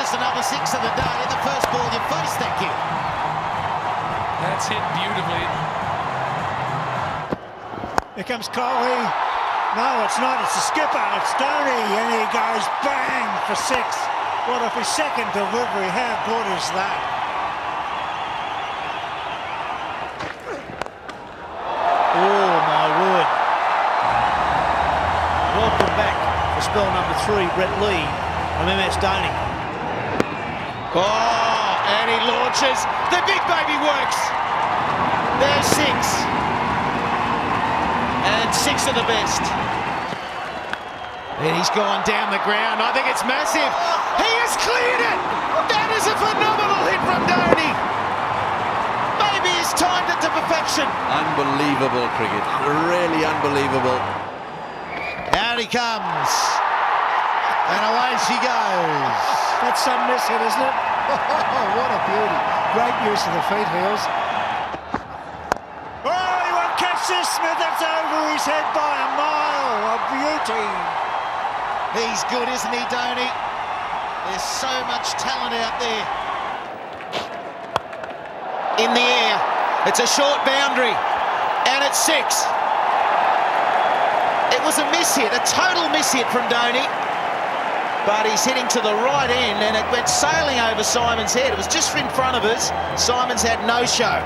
just another six of the day in the first ball you face, thank you. That's hit beautifully. Here comes Coley. No, it's not. It's the skipper. It's Dhoni. And he goes bang for six. What if his second delivery? How good is that? Oh, my word. Welcome back for spell number 3, Brett Lee from MS Dhoni. Oh, and he launches. The big baby works. There's six. And six of the best. And he's gone down the ground. I think it's massive. He has cleared it. That is a phenomenal hit from Dhoni. Maybe he's timed it to perfection. Unbelievable cricket. Really unbelievable. Out he comes. And away she goes. That's some miss hit, isn't it? Oh, what a beauty. Great use of the feet, Heels. Oh, he won't catch this, Smith. That's over his head by a mile. A beauty. He's good, isn't he, Dhoni? There's so much talent out there. In the air. It's a short boundary. And it's six. It was a miss hit, a total miss hit from Dhoni. But he's hitting to the right end and it went sailing over Simon's head. It was just in front of us. Simon's had no show.